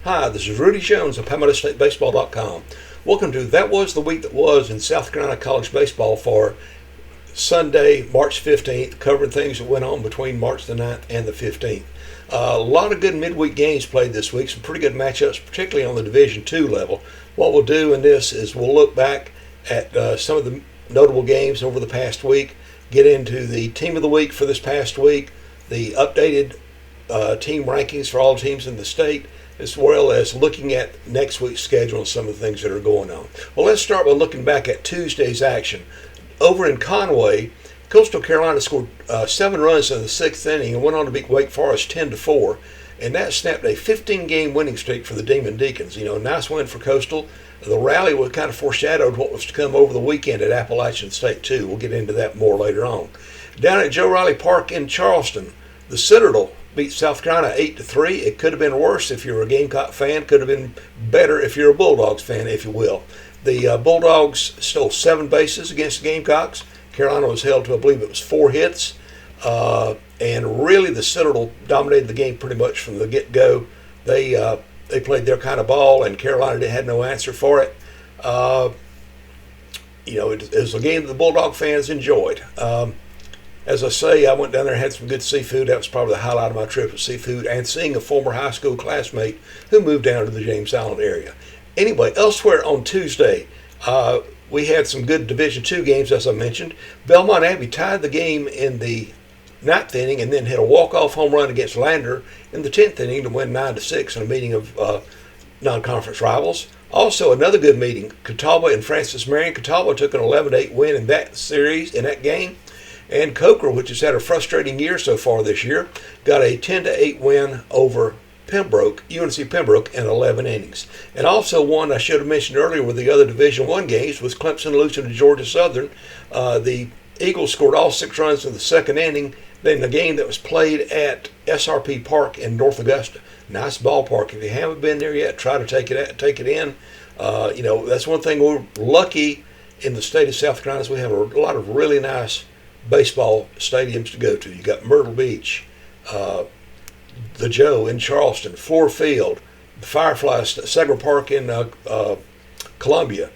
Hi, this is Rudy Jones of PalmettoStateBaseball.com. Welcome to That Was the Week That Was in South Carolina College Baseball for Sunday, March 15th, covering things that went on between March the 9th and the 15th. A lot of good midweek games played this week, some pretty good matchups, particularly on the Division II level. What we'll do in this is we'll look back at some of the notable games over the past week, get into the Team of the Week for this past week, the updated team rankings for all teams in the state, as well as looking at next week's schedule and some of the things that are going on. Well, let's start by looking back at Tuesday's action. Over in Conway, Coastal Carolina scored 7 runs in the 6th inning and went on to beat Wake Forest 10-4, and that snapped a 15-game winning streak for the Demon Deacons. You know, nice win for Coastal. The rally was kind of foreshadowed what was to come over the weekend at Appalachian State, too. We'll get into that more later on. Down at Joe Riley Park in Charleston, the Citadel beat South Carolina 8-3. It could have been worse if you're a Gamecock fan. Could have been better if you're a Bulldogs fan, if you will. The Bulldogs stole 7 bases against the Gamecocks. Carolina was held to, I believe it was 4 hits. And really the Citadel dominated the game pretty much from the get-go. They played their kind of ball, and Carolina had no answer for it. It was a game that the Bulldog fans enjoyed. As I say, I went down there and had some good seafood. That was probably the highlight of my trip, was seafood and seeing a former high school classmate who moved down to the James Island area. Anyway, elsewhere on Tuesday, we had some good Division II games, as I mentioned. Belmont Abbey tied the game in the 9th inning and then hit a walk-off home run against Lander in the 10th inning to win 9-6 in a meeting of non-conference rivals. Also, another good meeting, Catawba and Francis Marion. Catawba took an 11-8 win in that series, in that game. And Coker, which has had a frustrating year so far this year, got a 10-8 win over UNC Pembroke in 11 innings. And also one I should have mentioned earlier with the other Division I games was Clemson losing to Georgia Southern. The Eagles scored all 6 runs in the 2nd inning. Then the game that was played at SRP Park in North Augusta. Nice ballpark. If you haven't been there yet, try to take it in. That's one thing we're lucky in the state of South Carolina is we have a lot of really nice baseball stadiums to go to. You got Myrtle Beach, the Joe in Charleston, Ford Field, the Firefly, Segra Park in Columbia,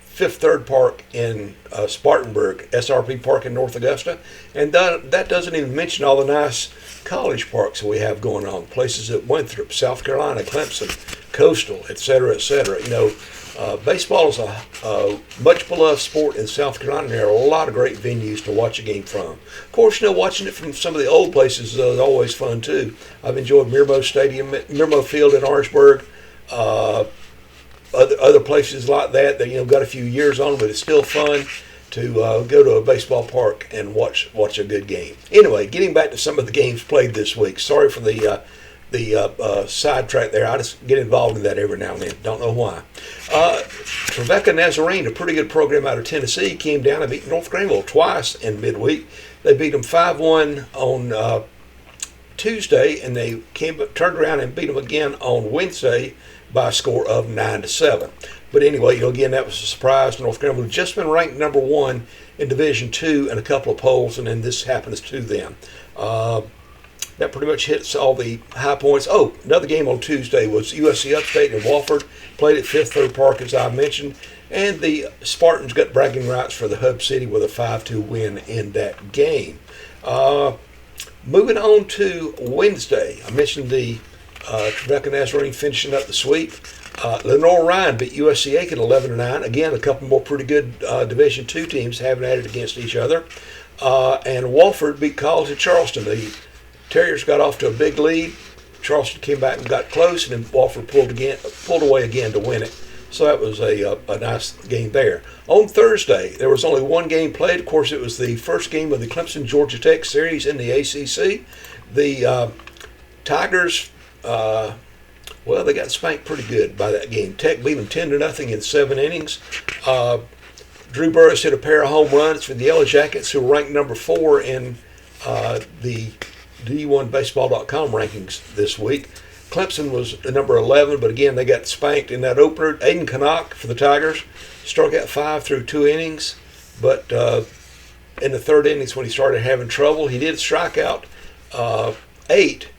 Fifth Third Park in Spartanburg, SRP Park in North Augusta, and that doesn't even mention all the nice college parks that we have going on, places at Winthrop, South Carolina, Clemson, Coastal, et cetera, et cetera. Baseball is a much beloved sport in South Carolina, and there are a lot of great venues to watch a game from. Of course, watching it from some of the old places is always fun too. I've enjoyed Mirmo Field in Orangeburg, other places like that got a few years on, but it's still fun to go to a baseball park and watch a good game. Anyway, getting back to some of the games played this week. Sorry for the sidetrack there. I just get involved in that every now and then. Don't know why. Trevecca Nazarene, a pretty good program out of Tennessee, came down and beat North Greenville twice in midweek. They beat them 5-1 on Tuesday, and they turned around and beat them again on Wednesday by a score of 9-7. But anyway, again, that was a surprise. North Greenville had just been ranked number 1 in Division II in a couple of polls, and then this happens to them. That pretty much hits all the high points. Oh, another game on Tuesday was USC Upstate and Wofford. Played at Fifth Third Park, as I mentioned. And the Spartans got bragging rights for the Hub City with a 5-2 win in that game. Moving on to Wednesday, I mentioned the Trevecca Nazarene finishing up the sweep. Lenore Ryan beat USC Aiken 11-9. Again, a couple more pretty good Division II teams having at it against each other. And Wofford beat College of Charleston. The Terriers got off to a big lead. Charleston came back and got close, and then Wofford pulled away again to win it. So that was a nice game there. On Thursday, there was only one game played. Of course, it was the first game of the Clemson-Georgia Tech series in the ACC. The Tigers, they got spanked pretty good by that game. Tech beat them 10-0 in 7 innings. Drew Burris hit a pair of home runs for the Yellow Jackets, who were ranked number 4 in the D1Baseball.com rankings this week. Clemson was number 11, but again, they got spanked in that opener. Aiden Canuck for the Tigers struck out 5 through 2 innings, but in the 3rd innings when he started having trouble, he did strike out 8,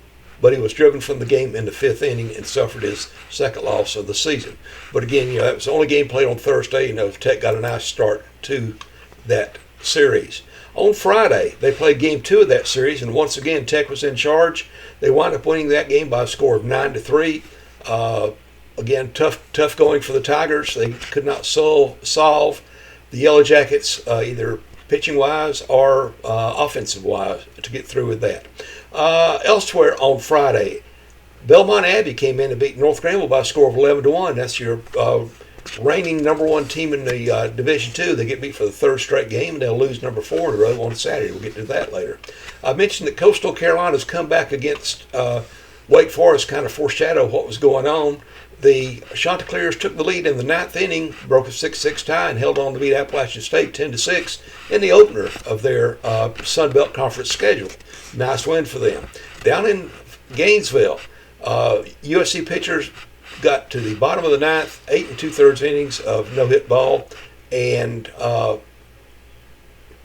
but he was driven from the game in the fifth inning and suffered his second loss of the season. But again, that was the only game played on Thursday. Tech got a nice start to that series. On Friday, they played game 2 of that series, and once again, Tech was in charge. They wound up winning that game by a score of 9-3. Again, tough going for the Tigers. They could not solve the Yellow Jackets either pitching-wise or offensive-wise to get through with that. Elsewhere on Friday, Belmont Abbey came in and beat North Granville by a score of 11-1. That's your reigning number 1 team in the Division II. They get beat for the 3rd straight game, and they'll lose number 4 in a row on Saturday. We'll get to that later. I mentioned that Coastal Carolina's comeback against Wake Forest kind of foreshadowed what was going on. The Chanticleers took the lead in the 9th inning, broke a 6-6 tie, and held on to beat Appalachian State 10-6 in the opener of their Sun Belt Conference schedule. Nice win for them. Down in Gainesville, USC pitchers got to the bottom of the 9th, 8 2/3 innings of no-hit ball, and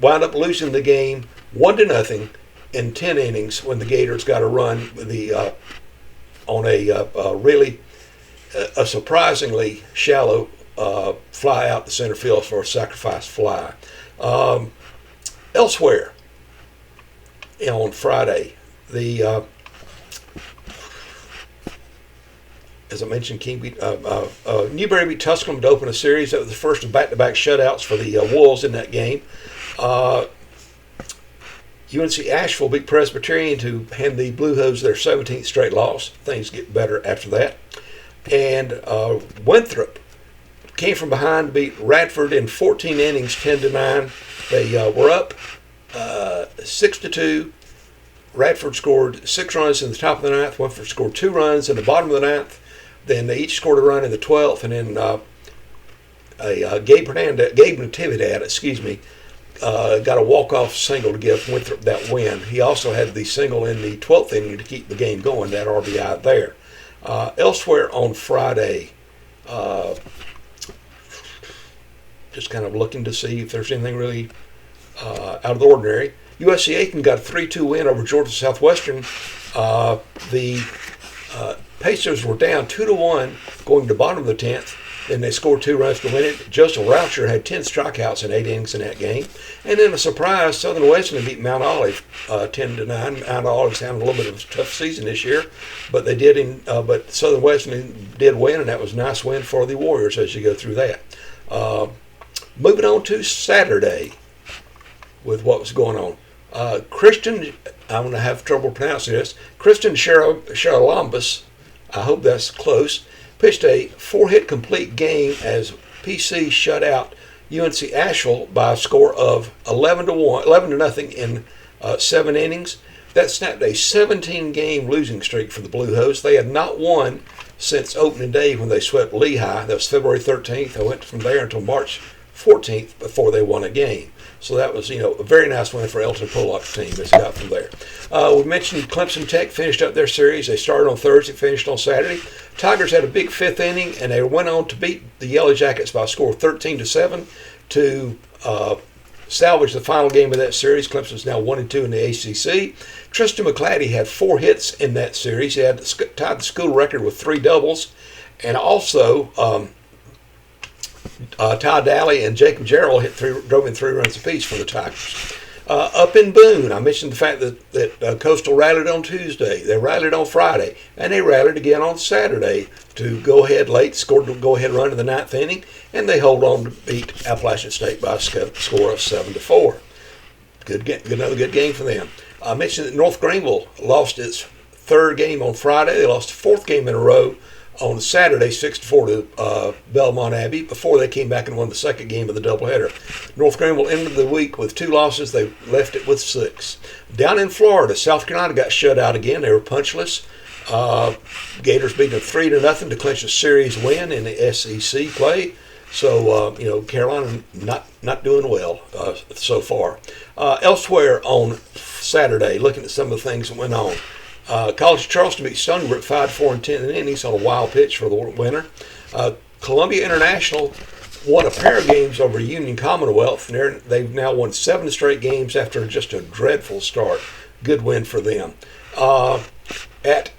wound up losing the game 1-0 in 10 innings when the Gators got a run on a surprisingly shallow fly out to center field for a sacrifice fly. Elsewhere, on Friday, as I mentioned, Newberry beat Tusculum to open a series. That was the first of back-to-back shutouts for the Wolves in that game. UNC Asheville beat Presbyterian to hand the Blue Hose their 17th straight loss. Things get better after that. And Winthrop came from behind to beat Radford in 14 innings, 10-9. They were up 6-2. Radford scored 6 runs in the top of the 9th. Winthrop scored 2 runs in the bottom of the 9th. Then they each scored a run in the 12th, and then Gabe Natividad, got a walk-off single to give Winthrop that win. He also had the single in the 12th inning to keep the game going, that RBI there. Elsewhere on Friday, just kind of looking to see if there's anything really out of the ordinary. USC Aiken got a 3-2 win over Georgia Southwestern. The Pacers were down 2-1 going to the bottom of the 10th. Then they scored 2 runs to win it. Joseph Raucher had 10 strikeouts in 8 innings in that game. And then a surprise, Southern Wesleyan beat Mount Olive 10-9. Mount Olive's having a little bit of a tough season this year, but they did. But Southern Wesleyan did win, and that was a nice win for the Warriors as you go through that. Moving on to Saturday with what was going on. Christian, I'm going to have trouble pronouncing this. Christian Charalambus, I hope that's close, pitched a 4-hit complete game as PC shut out UNC Asheville by a score of 11-0 in 7 innings. That snapped a 17-game losing streak for the Blue Hose. They had not won since opening day when they swept Lehigh. That was February 13th. They went from there until March 14th before they won a game. So that was, a very nice win for Elton Pollock's team as got from there. We mentioned Clemson Tech finished up their series. They started on Thursday, finished on Saturday. Tigers had a big 5th inning, and they went on to beat the Yellow Jackets by a score of 13-7 to salvage the final game of that series. Clemson's now 1-2 in the ACC. Tristan McClatty had 4 hits in that series. He had tied the school record with 3 doubles, and also Ty Daly and Jacob Gerald drove in 3 runs apiece for the Tigers. Up in Boone, I mentioned the fact that Coastal rallied on Tuesday. They rallied on Friday, and they rallied again on Saturday to go ahead late, scored a go-ahead run in the 9th inning, and they hold on to beat Appalachian State by a score of 7-4. Another good game for them. I mentioned that North Greenville lost its 3rd game on Friday. They lost the 4th game in a row on Saturday, 6-4 to Belmont Abbey, before they came back and won the 2nd game of the doubleheader. North Greenville ended the week with 2 losses. They left it with 6. Down in Florida, South Carolina got shut out again. They were punchless. Gators beat them 3-0 to clinch a series win in the SEC play. So, Carolina not doing well so far. Elsewhere on Saturday, looking at some of the things that went on. College of Charleston beat Stony Brook 5-4 in 10 innings on a wild pitch for the winner. Columbia International won a pair of games over Union Commonwealth, and they've now won 7 straight games after just a dreadful start. Good win for them. at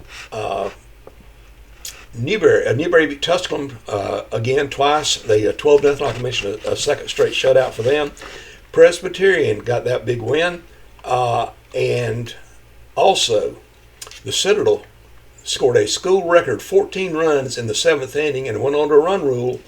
Newberry. Newberry beat Tusculum again twice. They 12-0, like I mentioned, a second straight shutout for them. Presbyterian got that big win. And also, the Citadel scored a school record 14 runs in the 7th inning and went on to a run rule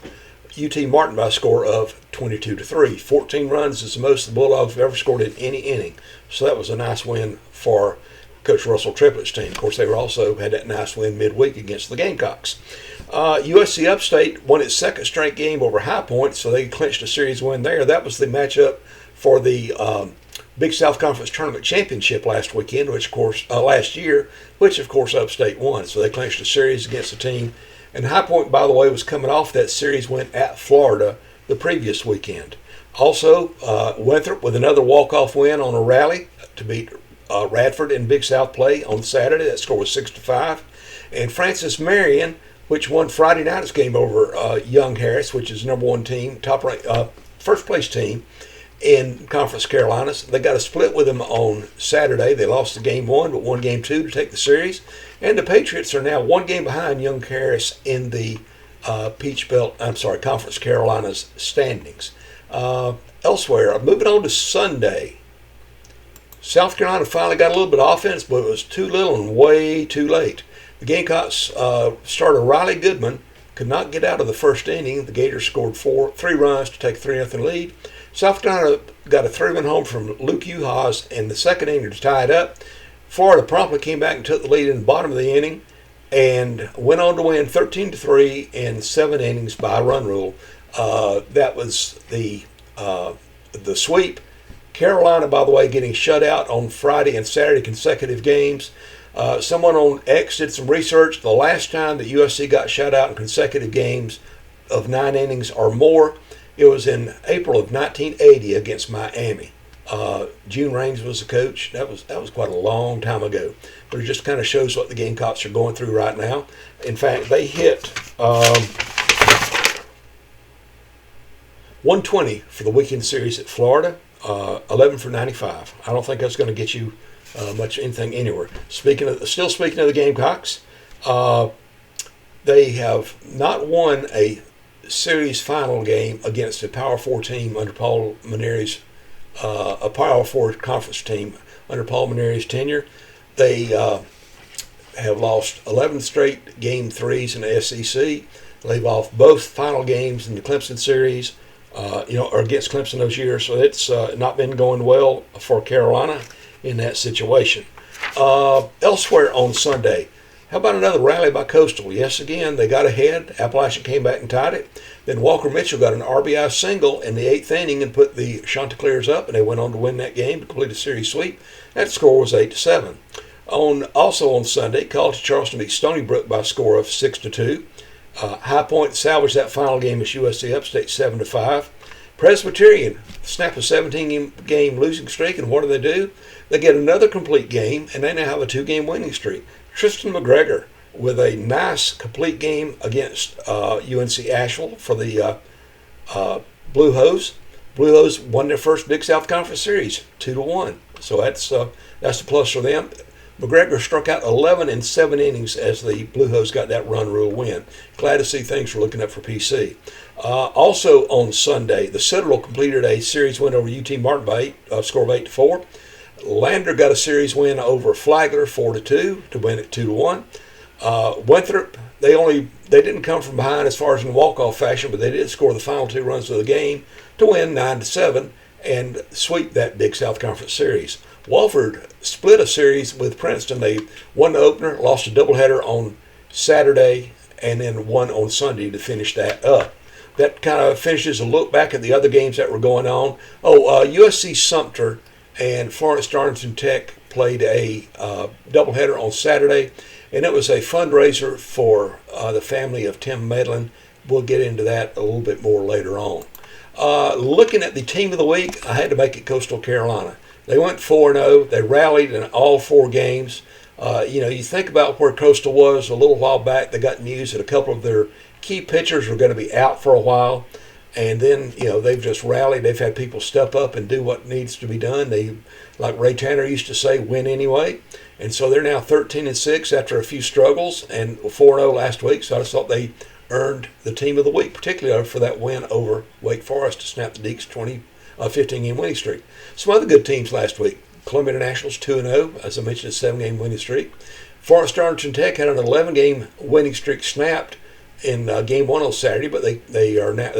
UT Martin by a score of 22-3. 14 runs is the most the Bulldogs have ever scored in any inning. So that was a nice win for Coach Russell Triplett's team. Of course, they also had that nice win midweek against the Gamecocks. USC Upstate won its second straight game over High Point, so they clinched a series win there. That was the matchup for the Big South Conference Tournament Championship last weekend, which of course last year, which of course Upstate won. So they clinched a series against the team. And High Point, by the way, was coming off that series win at Florida the previous weekend. Also, Winthrop with another walk-off win on a rally to beat Radford in Big South play on Saturday. That score was 6-5. And Francis Marion, which won Friday night's game over Young Harris, which is number one team, first place team in Conference Carolinas. They got a split with them on Saturday. They lost the game one, but won game two to take the series. And the Patriots are now one game behind Young Harris in the Conference Carolinas standings. Elsewhere, moving on to Sunday, South Carolina finally got a little bit of offense, but it was too little and way too late. The Gamecocks starter Riley Goodman could not get out of the first inning. The Gators scored 3 runs to take a 3-0 lead. South Carolina got a 3-run home from Luke Uhas in the second inning to tie it up. Florida promptly came back and took the lead in the bottom of the inning and went on to win 13-3 in 7 innings by run rule. That was the sweep. Carolina, by the way, getting shut out on Friday and Saturday consecutive games. Someone on X did some research. The last time that USC got shut out in consecutive games of 9 innings or more, it was in April of 1980 against Miami. June Raines was the coach. That was quite a long time ago. But it just kind of shows what the Gamecocks are going through right now. In fact, they hit 120 for the weekend series at Florida, 11 for 95. I don't think that's going to get you much anything anywhere. Still speaking of the Gamecocks, they have not won a series final game against a Power 4 team under Paul Maneri's, a Power 4 conference team under Paul Maneri's tenure. They have lost 11 straight game threes in the SEC. They've lost both final games in the Clemson series, or against Clemson those years. So it's not been going well for Carolina in that situation. Elsewhere on Sunday, how about another rally by Coastal? Yes, again, they got ahead. Appalachian came back and tied it. Then Walker Mitchell got an RBI single in the 8th inning and put the Chanticleers up, and they went on to win that game to complete a series sweep. That score was 8-7. Also on Sunday, College of Charleston beat Stony Brook by a score of 6-2. High Point salvaged that final game as USC Upstate 7-5. Presbyterian snapped a 17-game losing streak, and what do? They get another complete game, and they now have a 2-game winning streak. Tristan McGregor with a nice complete game against UNC Asheville for the Blue Hose. Blue Hose won their first Big South Conference series, 2-1. So that's a plus for them. McGregor struck out 11 in 7 innings as the Blue Hose got that run rule win. Glad to see things were looking up for PC. Also on Sunday, the Citadel completed a series win over UT Martin by a score of 8-4. Lander got a series win over Flagler 4-2 to win it 2-1. Winthrop, they didn't come from behind as far as in walk-off fashion, but they did score the final 2 runs of the game to win 9-7 and sweep that Big South Conference series. Wofford split a series with Princeton. They won the opener, lost a doubleheader on Saturday, and then won on Sunday to finish that up. That kind of finishes a look back at the other games that were going on. USC Sumter and Florence Darlington Tech played a doubleheader on Saturday, and it was a fundraiser for the family of Tim Medlin. We'll get into that a little bit more later on. Looking at the team of the week, I had to make it Coastal Carolina. They went 4-0. They rallied in all 4 games. You think about where Coastal was a little while back. They got news that a couple of their key pitchers were going to be out for a while. And then, they've just rallied. They've had people step up and do what needs to be done. They, like Ray Tanner used to say, win anyway. And so they're now 13-6 after a few struggles and 4-0 last week. So I just thought they earned the team of the week, particularly for that win over Wake Forest to snap the Deacs' 15-game winning streak. Some other good teams last week. Columbia International's 2-0, as I mentioned, a 7-game winning streak. Forest Arlington Tech had an 11-game winning streak snapped in game 1 on Saturday, but they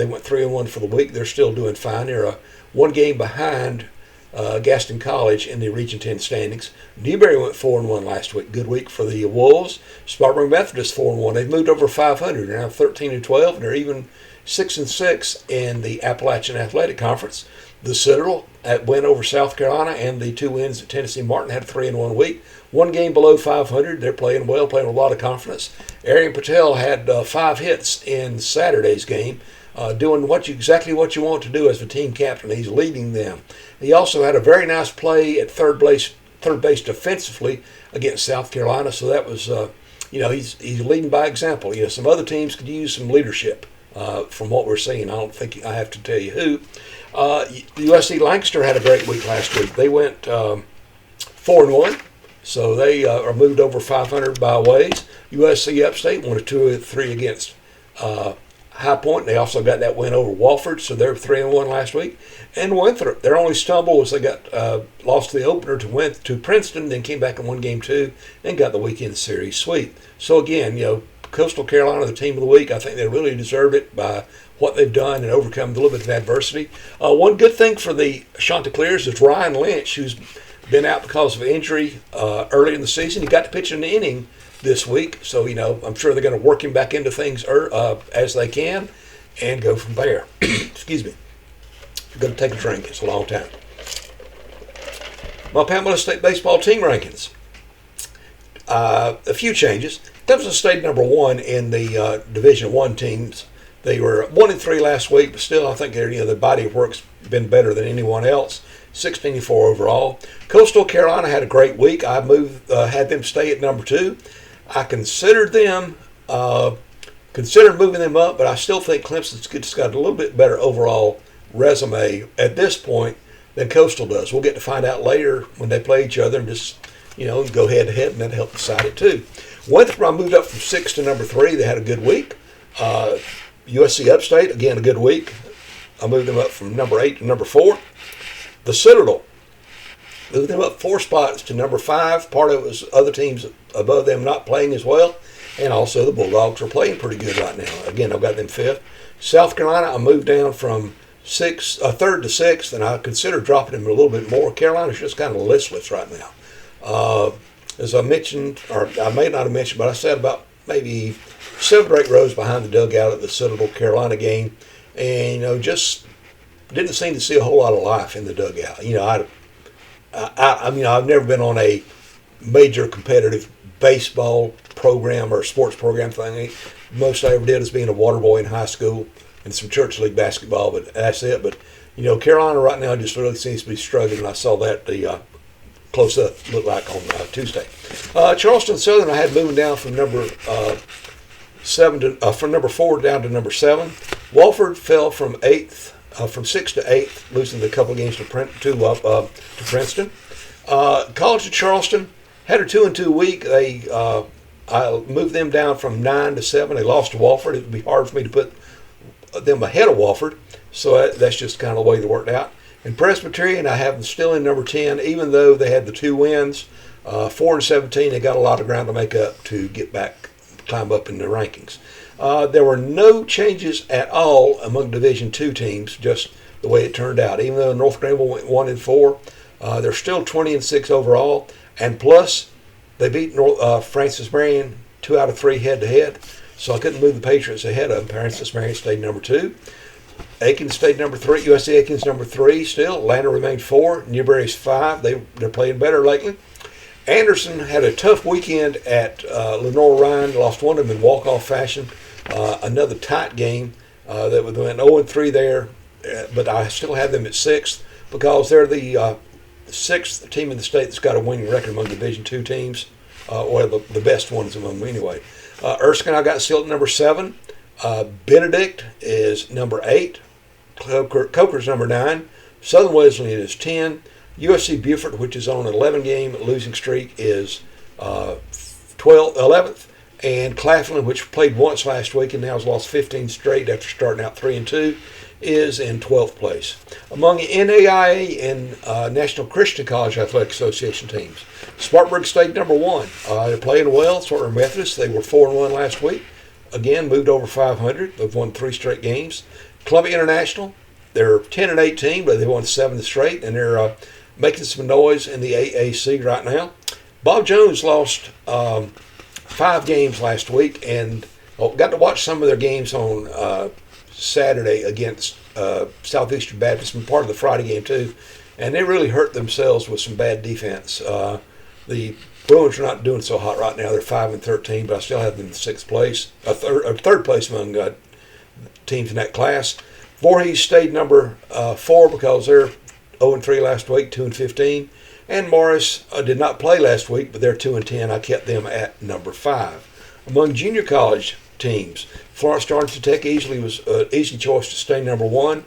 went 3-1 for the week. They're still doing fine. They're one game behind Gaston College in the Region 10 standings. Newberry went 4-1 last week. Good week for the Wolves. Spartanburg Methodist 4-1. They've moved over 500. They're now 13-12, and they're even 6-6 in the Appalachian Athletic Conference. The Citadel went over South Carolina, and the 2 wins at Tennessee Martin had a 3-1 week. One game below 500. They're playing well, playing with a lot of confidence. Arian Patel had 5 hits in Saturday's game, doing exactly what you want to do as a team captain. He's leading them. He also had a very nice play at third base defensively against South Carolina. So that was, he's leading by example. Some other teams could use some leadership from what we're seeing. I don't think I have to tell you who. USC Lancaster had a great week last week. They went 4-1. So they are moved over 500 by ways. USC Upstate won a 2-3 against High Point. They also got that win over Wofford, so they're 3-1 last week. And Winthrop, their only stumble was they got lost the opener to Princeton, then came back and won game 2 and got the weekend series sweep. So again, Coastal Carolina, the team of the week. I think they really deserved it by what they've done and overcome a little bit of adversity. One good thing for the Chanticleers is Ryan Lynch, who's been out because of injury early in the season. He got to pitch an inning this week, so I'm sure they're going to work him back into things as they can and go from there. Excuse me. I'm going to take a drink. It's a long time. My Pamela State baseball team rankings. A few changes. Clemson stayed number 1 in the Division I teams. They were 1-3 last week, but still I think the body of work's been better than anyone else. 16-4 overall. Coastal Carolina had a great week. I had them stay at number 2. I considered moving them up, but I still think Clemson's just got a little bit better overall resume at this point than Coastal does. We'll get to find out later when they play each other and just go head to head, and that'll help decide it too. Winthrop, I moved up from 6 to number 3. They had a good week. USC Upstate, again, a good week. I moved them up from number 8 to number 4. The Citadel, moved them up 4 spots to number 5. Part of it was other teams above them not playing as well. And also the Bulldogs are playing pretty good right now. Again, I've got them 5th. South Carolina, I moved down from 3rd to 6th, and I considered dropping them a little bit more. Carolina's just kind of listless right now. As I mentioned, or I may not have mentioned, but I said about maybe 7 or 8 rows behind the dugout at the Citadel Carolina game. And, just didn't seem to see a whole lot of life in the dugout. I've never been on a major competitive baseball program or sports program thing. Most I ever did is being a water boy in high school and some church league basketball, but that's it. But, Carolina right now just really seems to be struggling. I saw that the close up look like on Tuesday. Charleston Southern, I had moving down from number 4 down to number 7. Wofford fell from 6 to 8th, losing a couple of games to Princeton. College of Charleston had a 2-2 week. I moved them down from 9 to 7. They lost to Wofford. It would be hard for me to put them ahead of Wofford, so that's just kind of the way they worked out. And Presbyterian, I have them still in number 10, even though they had the 2 wins. 4-17, they got a lot of ground to make up to get back, climb up in the rankings. There were no changes at all among Division II teams, just the way it turned out. Even though North Greenville went 1-4, they're still 20-6 overall. And plus, they beat Francis Marion 2 out of 3 head-to-head. So I couldn't move the Patriots ahead of them. Francis Marion stayed number 2. Aiken stayed number 3. USC Aiken's number 3 still. Atlanta remained 4. Newberry's 5. They're playing better lately. Anderson had a tough weekend at Lenore Ryan. Lost one of them in walk-off fashion. Another tight game that went 0-3 there. But I still have them at 6th because they're the 6th team in the state that's got a winning record among Division II teams. Or the best ones among them anyway. Erskine, I got still at number 7. Benedict is number 8. Coker's number 9. Southern Wesleyan is 10. USC Beaufort, which is on an 11-game losing streak, is 11th, and Claflin, which played once last week and now has lost 15 straight after starting out 3-2, is in 12th place. Among NAIA and National Christian College Athletic Association teams, Spartanburg stayed number 1. They're playing well. Spartanburg Methodist, they were 4-1 last week. Again, moved over 500. They've won 3 straight games. Columbia International, they're 10-18, but they won 7 straight, and they're making some noise in the AAC right now. Bob Jones lost 5 games last week, and got to watch some of their games on Saturday against Southeastern Baptist, and part of the Friday game too, and they really hurt themselves with some bad defense. The Bruins are not doing so hot right now. They're 5-13, but I still have them in 6th place, third place among teams in that class. Voorhees stayed number 4 because they're 0-3 last week, 2-15. And Morris did not play last week, but they're 2-10. I kept them at number 5. Among junior college teams, Florence Georgia Tech was an easy choice to stay number 1.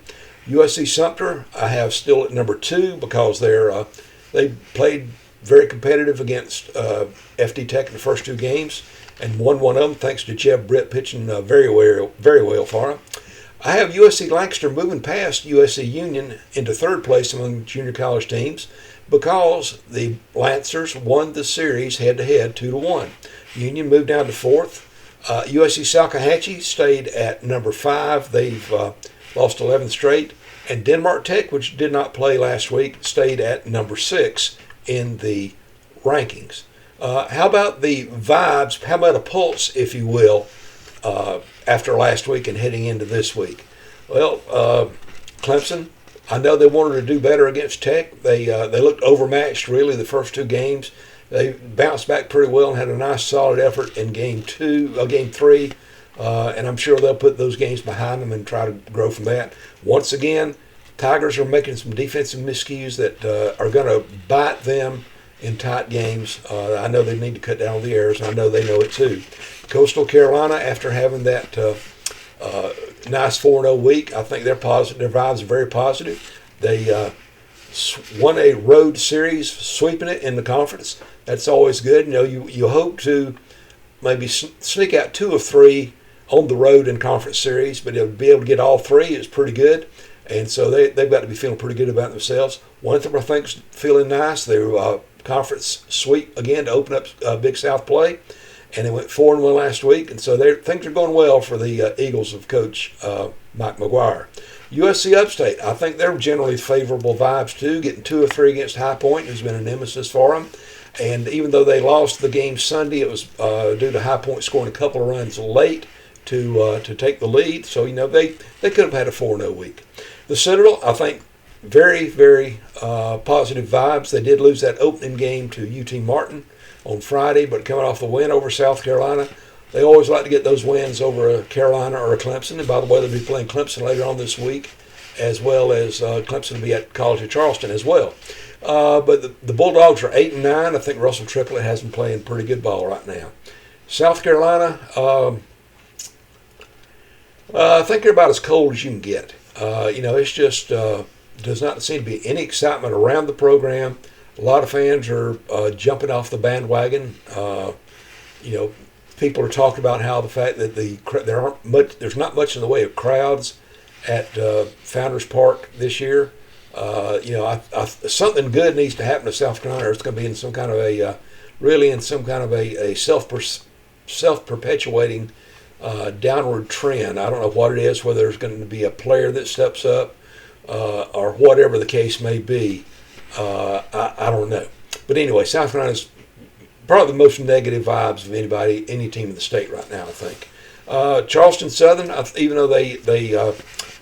USC Sumter I have still at number 2 because they played very competitive against FD Tech in the first 2 games and won one of them thanks to Jeb Britt pitching very well for them. I have USC Lancaster moving past USC Union into 3rd place among junior college teams because the Lancers won the series head-to-head 2-1. Union moved down to 4th. USC Salkehatchie stayed at number 5. They've lost 11 straight. And Denmark Tech, which did not play last week, stayed at number 6 in the rankings. How about the vibes? How about a pulse, if you will, after last week and heading into this week? Well, Clemson, I know they wanted to do better against Tech. They looked overmatched, really, the first 2 games. They bounced back pretty well and had a nice, solid effort in game 3. And I'm sure they'll put those games behind them and try to grow from that. Once again, Tigers are making some defensive miscues that are going to bite them in tight games. I know they need to cut down on the errors, and I know they know it too. Coastal Carolina, after having that nice 4-0 week, I think their vibes are very positive. They won a road series, sweeping it in the conference. That's always good. You hope to maybe sneak out 2 of 3 on the road in conference series, but to be able to get all 3 is pretty good. And so they've got to be feeling pretty good about themselves. Winthrop, I think, is feeling nice. They're conference sweep again to open up Big South play. And they went 4-1 last week. And so things are going well for the Eagles of Coach Mike McGuire. USC Upstate, I think they're generally favorable vibes too, getting 2 of 3 against High Point, who's been a nemesis for them. And even though they lost the game Sunday, it was due to High Point scoring a couple of runs late to take the lead. So, they could have had a 4-0 week. The Citadel, I think, very, very positive vibes. They did lose that opening game to UT Martin on Friday, but coming off the win over South Carolina, they always like to get those wins over a Carolina or a Clemson. And by the way, they'll be playing Clemson later on this week, as well as Clemson will be at College of Charleston as well. But the Bulldogs are 8-9. I think Russell Triplett has them playing pretty good ball right now. South Carolina, I think they're about as cold as you can get. It's just does not seem to be any excitement around the program. A lot of fans are jumping off the bandwagon. People are talking about how the fact that there's not much in the way of crowds at Founders Park this year. Something good needs to happen to South Carolina, or it's going to be in some kind of a self-perpetuating downward trend. I don't know what it is, whether there's going to be a player that steps up or whatever the case may be. I don't know. But anyway, South Carolina's probably the most negative vibes of any team in the state right now, I think. Charleston Southern, even though they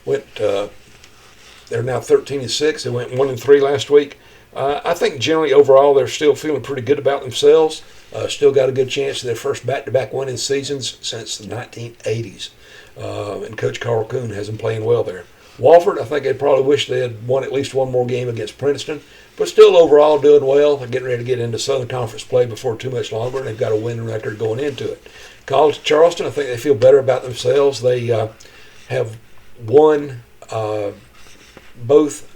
went, they're now 13-6. They went 1-3 last week. I think generally overall they're still feeling pretty good about themselves. Still got a good chance of their first back-to-back winning seasons since the 1980s. And Coach Carl Kuhn has them playing well there. Wofford, I think they probably wish they had won at least one more game against Princeton, but still overall doing well. They're getting ready to get into Southern Conference play before too much longer, and they've got a winning record going into it. College of Charleston, I think they feel better about themselves. They have won both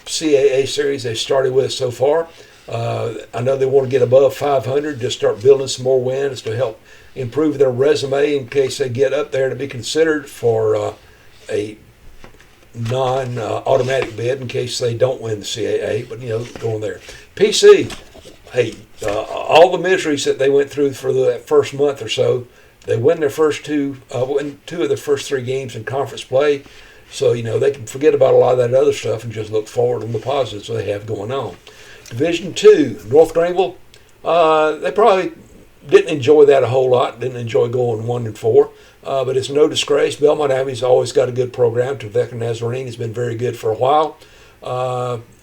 CAA series they started with so far. I know they want to get above 500, just start building some more wins to help improve their resume in case they get up there to be considered for a non-automatic bid in case they don't win the CAA. But, going there. PC, hey, all the miseries that they went through for the first month or so, they win their first win two of the first 3 games in conference play. So, they can forget about a lot of that other stuff and just look forward on the positives they have going on. Division 2, North Greenville, they probably didn't enjoy that a whole lot, didn't enjoy going 1-4, but it's no disgrace. Belmont Abbey's always got a good program. Trevecca Nazarene has been very good for a while,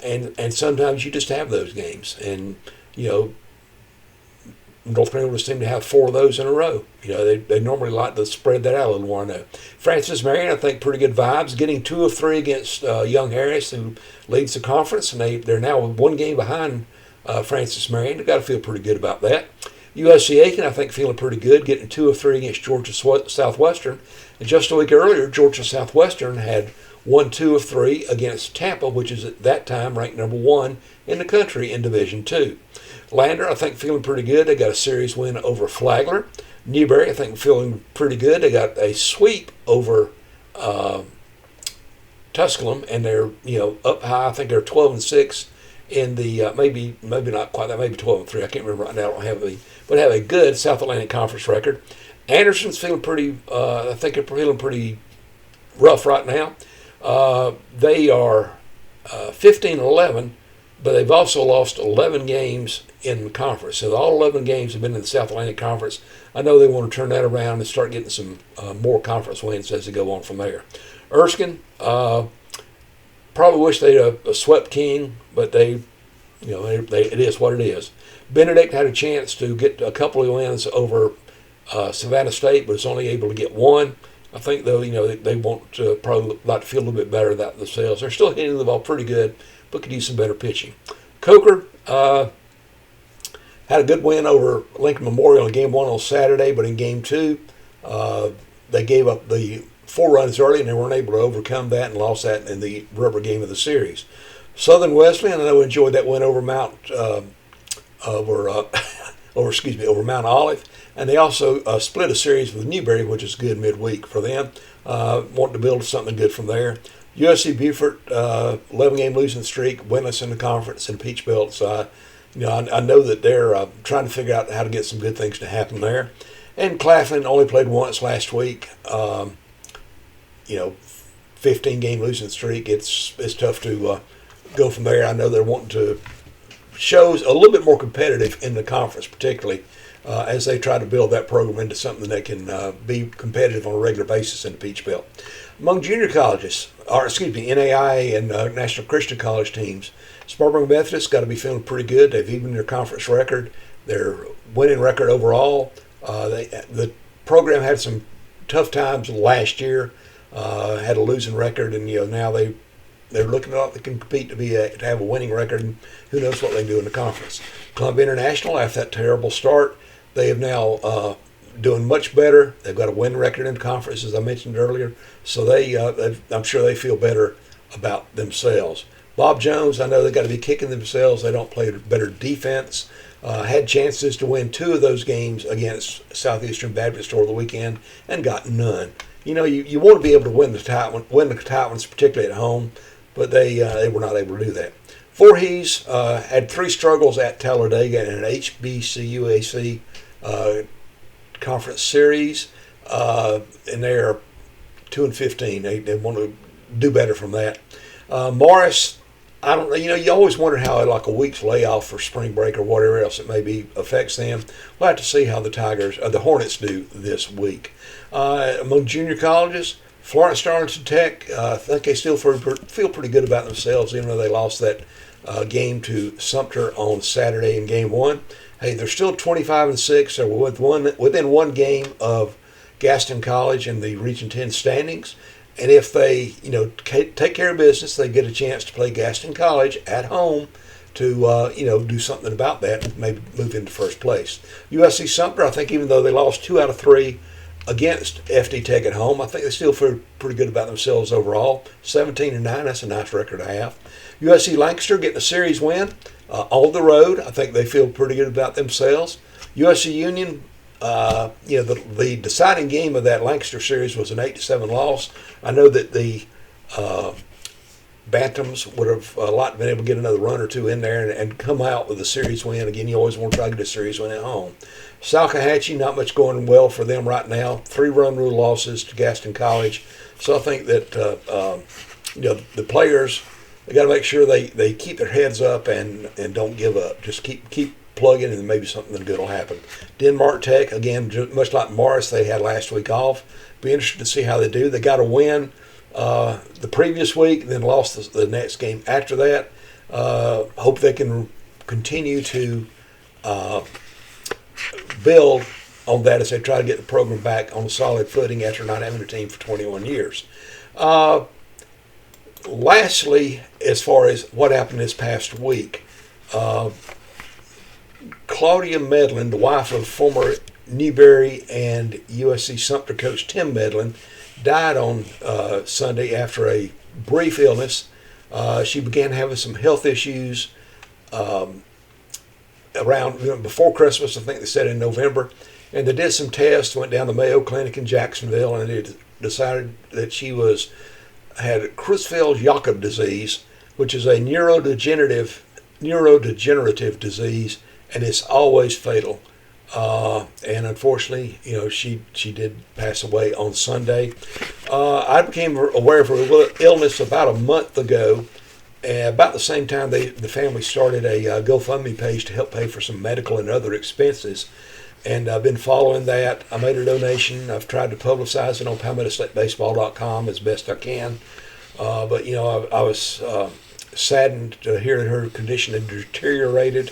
and sometimes you just have those games. And, North Greenville seem to have 4 of those in a row. They normally like to spread that out a little more. I know. Francis Marion, I think, pretty good vibes. Getting 2 of 3 against Young Harris, who leads the conference, and they're now 1 game behind Francis Marion. They've got to feel pretty good about that. USC Aiken, I think, feeling pretty good, getting 2 of 3 against Georgia Southwestern. And just a week earlier, Georgia Southwestern had won 2 of 3 against Tampa, which is at that time ranked number 1 in the country in Division 2. Lander, I think, feeling pretty good. They got a series win over Flagler. Newberry, I think, feeling pretty good. They got a sweep over Tusculum, and they're up high. I think they're 12-6 in the maybe not quite that, maybe 12-3. I can't remember right now. I don't have but have a good South Atlantic Conference record. Anderson's feeling pretty. I think they're feeling pretty rough right now. They are 15-11. But they've also lost 11 games in the conference. So all 11 games have been in the South Atlantic Conference. I know they want to turn that around and start getting some more conference wins as they go on from there. Erskine, probably wish they'd swept King, but it is what it is. Benedict had a chance to get a couple of wins over Savannah State, but was only able to get 1. I think, though, they want to probably like to feel a little bit better about themselves. They're still hitting the ball pretty good, but could use some better pitching. Coker had a good win over Lincoln Memorial in Game 1 on Saturday, but in Game 2, they gave up the 4 runs early, and they weren't able to overcome that and lost that in the rubber game of the series. Southern Wesleyan, I know, enjoyed that win over Mount Olive, and they also split a series with Newberry, which is good midweek for them. Wanting to build something good from there. USC Beaufort, 11-game losing streak, winless in the conference in Peach Belt. So, I know that they're trying to figure out how to get some good things to happen there. And Claflin only played once last week. 15-game losing streak. It's tough to go from there. I know they're wanting to show a little bit more competitive in the conference, particularly as they try to build that program into something that can be competitive on a regular basis in the Peach Belt. Among junior colleges, NAIA and National Christian College teams, Spartanburg Methodist got to be feeling pretty good. They've evened their conference record, their winning record overall. The program had some tough times last year, had a losing record, and now they're looking like they can compete to have a winning record, and who knows what they can do in the conference. Columbia International, after that terrible start, they have now doing much better. They've got a win record in the conference, as I mentioned earlier, so I'm sure they feel better about themselves. Bob Jones, I know they got to be kicking themselves. They don't play better defense. Had chances to win 2 of those games against Southeastern Baptist over the weekend and got none. You want to be able to win the tight ones, particularly at home, but they were not able to do that. Voorhees had 3 struggles at Talladega in an HBCUAC conference series, and they are 2-15. They want to do better from that. Morris, I don't know. You always wonder how like a week's layoff for spring break or whatever else it may be affects them. We'll have to see how the Hornets do this week. Among junior colleges, Florence Darlington Tech, I think they still feel pretty good about themselves, even though they lost that game to Sumter on Saturday in Game 1. Hey, they're still 25-6. They're within 1 game of Gaston College in the Region 10 standings. And if they, take care of business, they get a chance to play Gaston College at home to, do something about that and maybe move into first place. USC Sumter, I think even though they lost 2 out of 3 against FD Tech at home, I think they still feel pretty good about themselves overall. 17-9, that's a nice record to have. USC Lancaster getting a series win On the road, I think they feel pretty good about themselves. USC Union, the deciding game of that Lancaster series was an 8-7 loss. I know that the Bantams would have been able to get another run or two in there and come out with a series win. Again, you always want to try to get a series win at home. Salcahatchee, not much going well for them right now. 3-run rule losses to Gaston College. So I think that the players, they got to make sure they keep their heads up and don't give up. Just keep plugging, and maybe something good will happen. Denmark Tech, again, much like Morris, they had last week off. Be interested to see how they do. They got a win the previous week, then lost the next game after that. Hope they can continue to build on that as they try to get the program back on a solid footing after not having a team for 21 years. Lastly, as far as what happened this past week, Claudia Medlin, the wife of former Newberry and USC Sumter coach Tim Medlin, died on Sunday after a brief illness. She began having some health issues around before Christmas. I think they said in November, and they did some tests. Went down to Mayo Clinic in Jacksonville, and they decided that she had Creutzfeldt-Jakob disease, which is a neurodegenerative disease, and it's always fatal. And unfortunately, she did pass away on Sunday. I became aware of her illness about a month ago. And about the same time, the family started a GoFundMe page to help pay for some medical and other expenses. And I've been following that. I made a donation. I've tried to publicize it on PalmettoStateBaseball.com as best I can. But I was saddened to hear that her condition had deteriorated.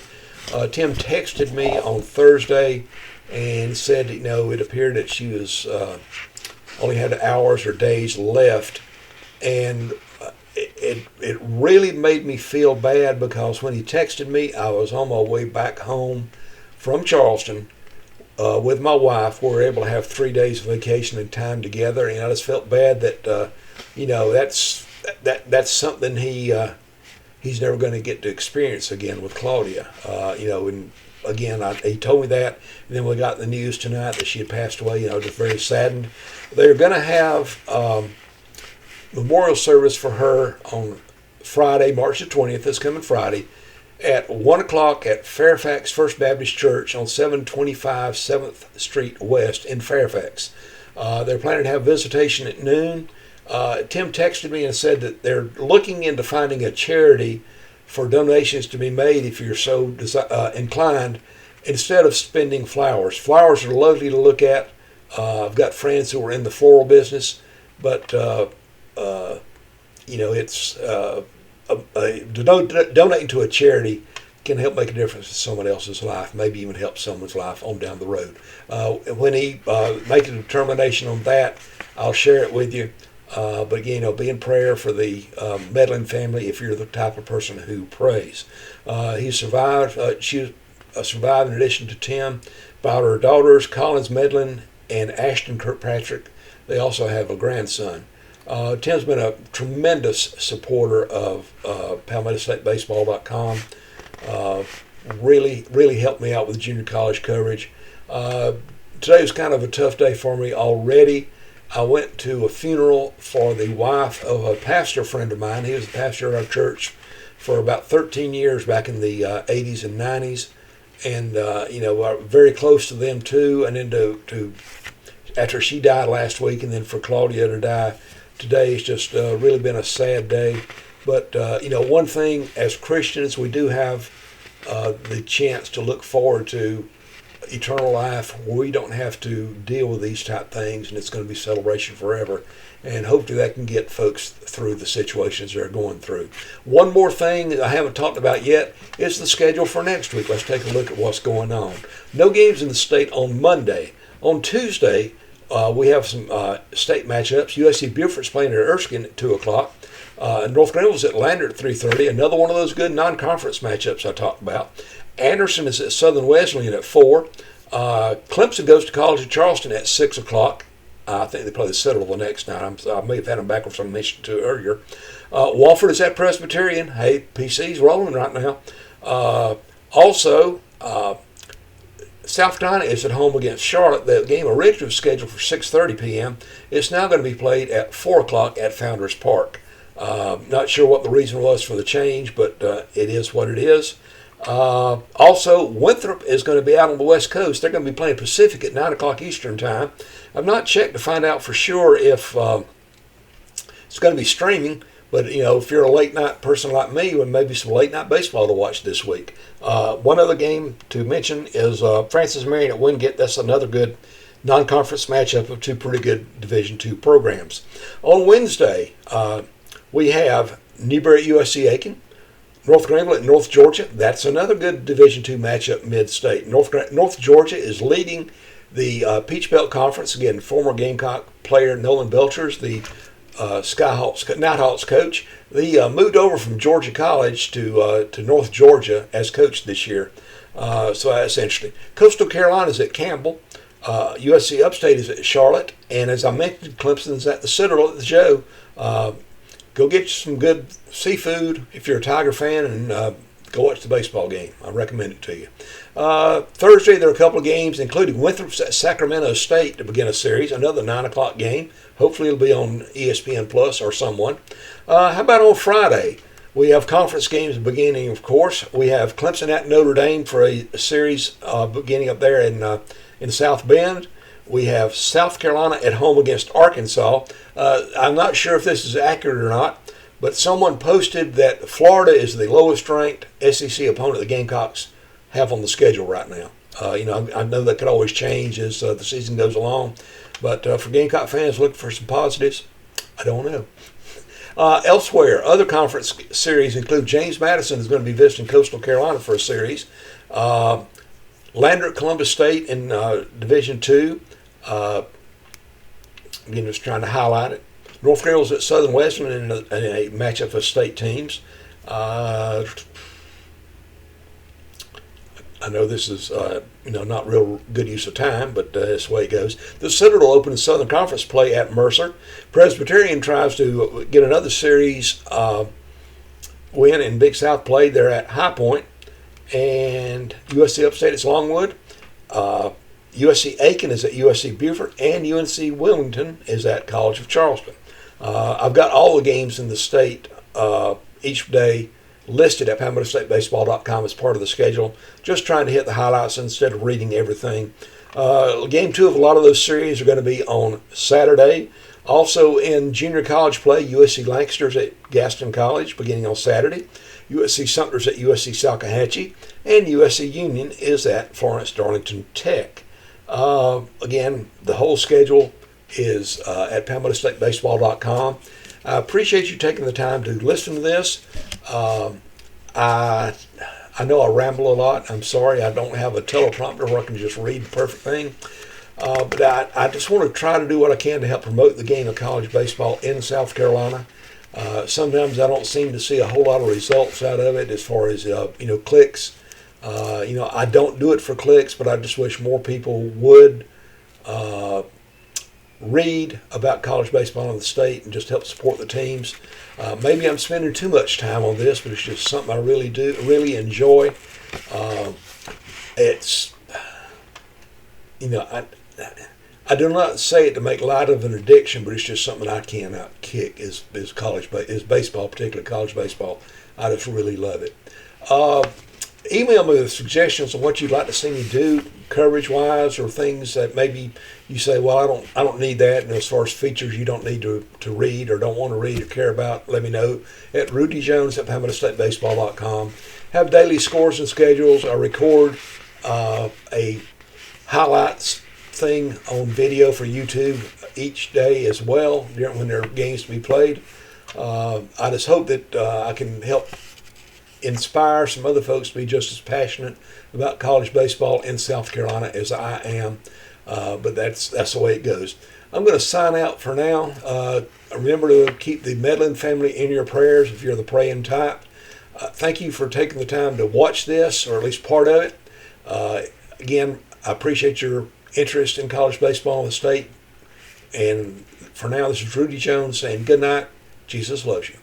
Tim texted me on Thursday and said, it appeared that she was only had hours or days left. And it really made me feel bad, because when he texted me, I was on my way back home from Charleston with my wife. We were able to have 3 days of vacation and time together, and I just felt bad that that's something he's never going to get to experience again with Claudia. And again, he told me that, and then we got the news tonight that she had passed away. Just very saddened. They're going to have memorial service for her on Friday, March the 20th, this coming Friday, at 1 o'clock at Fairfax First Baptist Church on 725 7th Street West in Fairfax. They're planning to have visitation at noon. Tim texted me and said that they're looking into finding a charity for donations to be made if you're so inclined, instead of spending flowers. Flowers are lovely to look at. I've got friends who are in the floral business, but it's donating to a charity can help make a difference in someone else's life, maybe even help someone's life on down the road. When he makes a determination on that, I'll share it with you. But again, be in prayer for the Medlin family if you're the type of person who prays. He survived. She survived in addition to Tim by her daughters, Collins Medlin and Ashton Kirkpatrick. They also have a grandson. Tim's been a tremendous supporter of PalmettoStateBaseball.com. Really helped me out with junior college coverage. Today was kind of a tough day for me already. I went to a funeral for the wife of a pastor friend of mine. He was a pastor at our church for about 13 years back in the 80s and 90s. And, very close to them too. And then to after she died last week, and then for Claudia to die today, it's just really been a sad day. But, one thing as Christians, we do have the chance to look forward to eternal life where we don't have to deal with these type things, and it's going to be celebration forever. And hopefully that can get folks through the situations they're going through. One more thing that I haven't talked about yet is the schedule for next week. Let's take a look at what's going on. No games in the state on Monday. On Tuesday, we have some state matchups. USC Beaufort's playing at Erskine at 2 o'clock. North Greenville's at Lander at 3:30. Another one of those good non-conference matchups I talked about. Anderson is at Southern Wesleyan at 4. Clemson goes to College of Charleston at 6 o'clock. I think they play the Citadel the next night. I may have had them backwards on mentioned to earlier. Wofford is at Presbyterian. Hey, PC's rolling right now. Also, South Carolina is at home against Charlotte. The game originally was scheduled for 6:30 p.m. It's now going to be played at 4 o'clock at Founders Park. Not sure what the reason was for the change, but it is what it is. Also, Winthrop is going to be out on the West Coast. They're going to be playing Pacific at 9 o'clock Eastern Time. I've not checked to find out for sure if it's going to be streaming, but if you're a late night person like me, well, maybe some late night baseball to watch this week. One other game to mention is Francis Marion at Wingate. That's another good non-conference matchup of two pretty good Division II programs. On Wednesday, we have Newberry at USC Aiken. North Greenville at North Georgia. That's another good Division II matchup mid-state. North Georgia is leading the Peach Belt Conference. Again, former Gamecock player Nolan Belchers, the Nighthawks coach. He moved over from Georgia College to North Georgia as coach this year. So that's interesting. Coastal Carolina is at Campbell. USC Upstate is at Charlotte. And as I mentioned, Clemson's at the Citadel at the Joe. Go get you some good seafood if you're a Tiger fan, and go watch the baseball game. I recommend it to you. Thursday, there are a couple of games, including Winthrop's at Sacramento State to begin a series, another 9 o'clock game. Hopefully it'll be on ESPN Plus or someone. How about on Friday? We have conference games beginning, of course. We have Clemson at Notre Dame for a series beginning up there in South Bend. We have South Carolina at home against Arkansas. I'm not sure if this is accurate or not, but someone posted that Florida is the lowest ranked SEC opponent the Gamecocks have on the schedule right now. I know that could always change as the season goes along, but for Gamecock fans looking for some positives, I don't know. Elsewhere, other conference series include James Madison is going to be visiting Coastal Carolina for a series. Lander at Columbus State in Division II. Again, just trying to highlight it. North Greenville's at Southern Western in a matchup of state teams. I know this is not real good use of time, but that's the way it goes. The Citadel opened Southern Conference play at Mercer. Presbyterian tries to get another series win in Big South play. They're at High Point, and USC Upstate is Longwood. USC Aiken is at USC Beaufort, and UNC Wilmington is at College of Charleston. I've got all the games in the state each day listed at PalmettoStateBaseball.com as part of the schedule. Just trying to hit the highlights instead of reading everything. Game 2 of a lot of those series are going to be on Saturday. Also in junior college play, USC Lancaster's at Gaston College beginning on Saturday. USC Sumter's at USC Salkehatchie, and USC Union is at Florence Darlington Tech. Again, the whole schedule is at PalmettoStateBaseball.com. I appreciate you taking the time to listen to this. I know I ramble a lot. I'm sorry I don't have a teleprompter where I can just read the perfect thing. But I just want to try to do what I can to help promote the game of college baseball in South Carolina. Sometimes I don't seem to see a whole lot of results out of it as far as clicks. I don't do it for clicks, but I just wish more people would read about college baseball in the state and just help support the teams. Maybe I'm spending too much time on this, but it's just something I really enjoy. I do not say it to make light of an addiction, but it's just something I cannot kick is baseball, particularly college baseball. I just really love it. Email me with suggestions on what you'd like to see me do coverage-wise, or things that maybe you say, well, I don't need that. And as far as features you don't need to read or don't want to read or care about, let me know at rudyjones@PalmettoStateBaseball.com. Have daily scores and schedules. I record a highlights thing on video for YouTube each day as well when there are games to be played. I just hope that I can help inspire some other folks to be just as passionate about college baseball in South Carolina as I am. But that's the way it goes. I'm going to sign out for now. Remember to keep the Medlin family in your prayers if you're the praying type. Thank you for taking the time to watch this, or at least part of it. Again, I appreciate your interest in college baseball in the state. And for now, this is Rudy Jones saying good night. Jesus loves you.